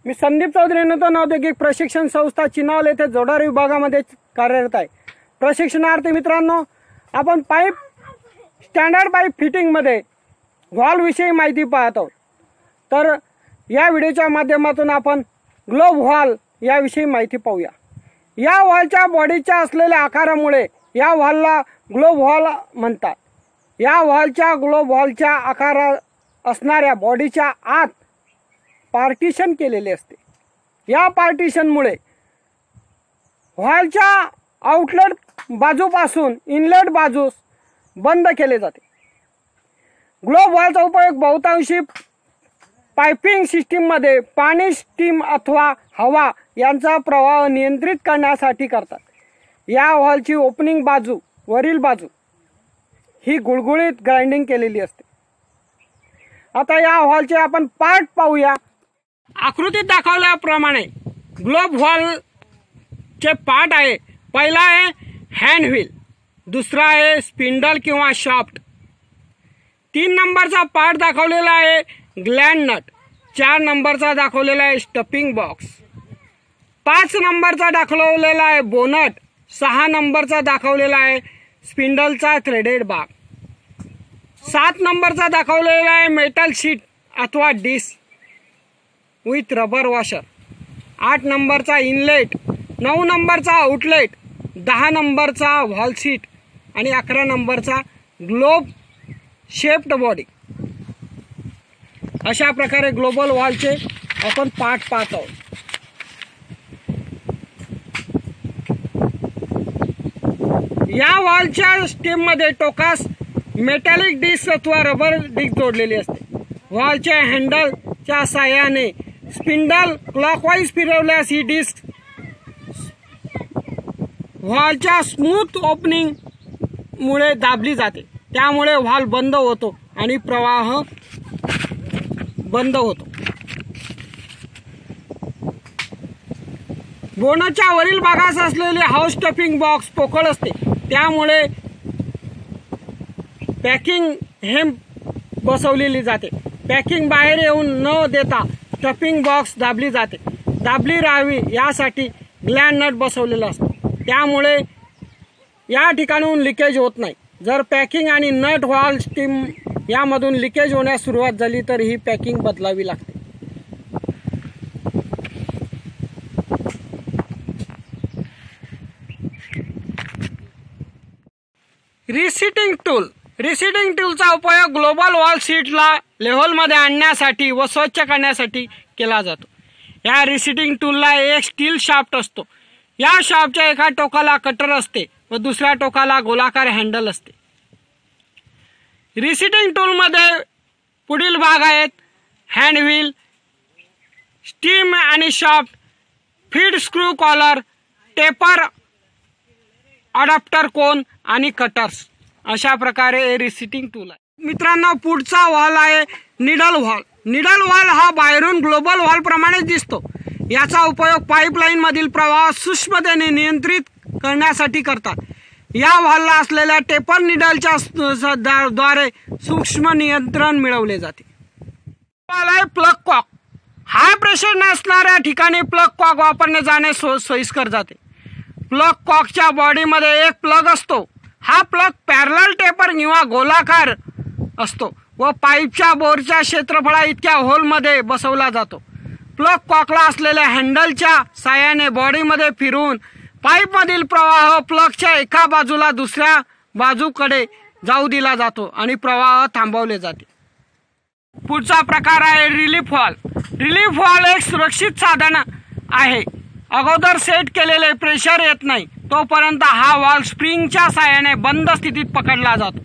मी संदीप चौधरी नूतन औद्योगिक प्रशिक्षण संस्था चिनावल येथे जोडार विभागामध्ये कार्यरत आहे। प्रशिक्षणार्थी मित्रांनो, आपण पाईप स्टँडर्ड पाईप फिटिंग मध्ये व्हॉल्व विषयी माहिती पाहत आहोत। तर या व्हिडिओच्या माध्यमातून आपण ग्लोब व्हॉल्व याविषयी माहिती पाहूया। या व्हॉल्वच्या बॉडीच्या असलेल्या आकारामुळे या व्हॉल्वला ग्लोब व्हॉल्व म्हणतात। या ग्लोब व्हॉल्वच्या आकार असणाऱ्या बॉडीच्या आत पार्टिशन केलेले असते। या पार्टिशनमुळे व्हॉल्वच्या आउटलेट बाजूपासून इनलेट बाजूस बंद केले जाते। ग्लोब व्हॉल्वचा उपयोग बहुतांशी पाइपिंग सिस्टीम मध्ये पाणी, स्टीम अथवा हवा यांचा प्रवाह नियंत्रित करण्यासाठी करतात। या व्हॉल्वची ओपनिंग बाजू, वरील बाजू ही गुळगुळीत ग्राइंडिंग केलेली असते। आता या व्हॉल्वचे आपण पार्ट पाहूया। आकृतीत दाखवल्याप्रमाणे ग्लोब व्हॉल्वचे पार्ट आहे। पहिला आहे हँड व्हील, दुसरा आहे स्पिंडल किंवा शाफ्ट। 3 नंबरचा पार्ट दाखवलेला आहे ग्लँड नट, 4 नंबरचा दाखवलेला आहे स्टफिंग बॉक्स, 5 नंबरचा दाखवलेला आहे बोनट, 6 नंबरचा दाखवलेला आहे स्पिंडलचा थ्रेडेड भाग, 7 नंबरचा दाखवलेला आहे मेटल शीट अथवा डिस्क विथ रबर वॉशर, 8 नंबरचा इनलेट, 9 नंबरचा आउटलेट, 10 नंबरचा व्हॉल्व सीट आणि 11 नंबरचा ग्लोब शेप्ड बॉडी। अशा प्रकारे ग्लोबल व्हॉल्वचे आपण पार्ट पाहत आहोत। या व्हॉल्वच्या स्टेममध्ये टोकास मेटॅलिक डिस्क अथवा रबर डिस्क जोडलेली असते। व्हॉल्वच्या हँडलच्या साहाय्याने स्पिंडल क्लॉकवाईज फिरवल्यास ही डिस्क व्हॉल्वच्या स्मूथ ओपनिंग मुळे दाबली जाते। त्यामुळे व्हॉल्व बंद होतो आणि प्रवाह बंद होतो। बोनटच्या वरील भागास असलेले हाऊस स्टफिंग बॉक्स पोकळ असते। त्यामुळे पॅकिंग हेम बसवलेली जाते। पॅकिंग बाहेर येऊन न देता स्टफिंग बॉक्स दाबली जाते। दाबली राहावी यासाठी ग्लँड नट बसवलेला असतो। त्यामुळे या ठिकाणाहून लिकेज होत नाही। जर पॅकिंग आणि नट व्हॉल्व स्टीम यामधून लिकेज होण्यास सुरुवात झाली तर ही पॅकिंग बदलावी लागते। रिसीटिंग टूल, रिसीटिंग टूलचा उपयोग ग्लोबल व्हॉल्व सीटला लेव्हलमध्ये आणण्यासाठी व स्वच्छ करण्यासाठी केला जातो। या रिसीटिंग टूलला एक स्टील शाफ्ट असतो। या शाफ्टच्या एका टोकाला कटर असते व दुसऱ्या टोकाला गोलाकार हँडल असते। रिसीटिंग टूलमध्ये पुढील भाग आहेत हँड व्हील, स्टीम आणि shaft, feed screw collar, taper, adapter cone आणि कटर्स। अशा प्रकारे रिसीटिंग टूल आहे। मित्रांनो, पुढचा व्हॉल्व आहे निडल व्हॉल्व। निडल व्हॉल्व हा बाहेरून ग्लोबल व्हॉल्व प्रमाणे दिसतो। याचा उपयोग पाईपलाईन मधील प्रवाह सूक्ष्मतेने नियंत्रित करण्यासाठी करतात। या व्हॉल्वला असलेल्या टेपर निडलच्या द्वारे सूक्ष्म नियंत्रण मिळवले जाते। प्लग कॉक, हाय प्रेशर नसणाऱ्या ठिकाणी प्लग कॉक वापरणे जाणे सोयीस्कर जाते। प्लग कॉकच्या बॉडीमध्ये एक प्लग असतो। हा प्लग पॅरलल टेपर किंवा गोलाकार असतो व पाईपच्या बोरच्या क्षेत्रफळा इतक्या होलमध्ये बसवला जातो। प्लग कॉकला असलेल्या हँडलच्या साहाय्याने बॉडीमध्ये फिरवून पाईपमधील प्रवाह प्लगच्या एका बाजूला दुसऱ्या बाजूकडे जाऊ दिला जातो आणि प्रवाह थांबवले जाते। पुढचा प्रकार आहे रिलीफ व्हॉल्व। रिलीफ व्हॉल्व एक सुरक्षित साधन आहे। अगोदर सेट केलेले प्रेशर येत नाही तोपर्यंत हा व्हॉल्व स्प्रिंगच्या साहाय्याने बंद स्थितीत पकडला जातो।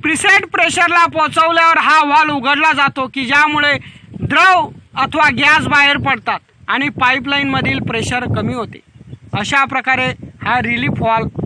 प्रीसेट प्रेशरला पोहोचवल्यावर हा व्हॉल्व उघडला जातो की ज्यामुळे द्रव अथवा गॅस बाहेर पडतात आणि पाईपलाईन मधील प्रेशर कमी होते। अशा प्रकारे हा रिलीफ व्हॉल्व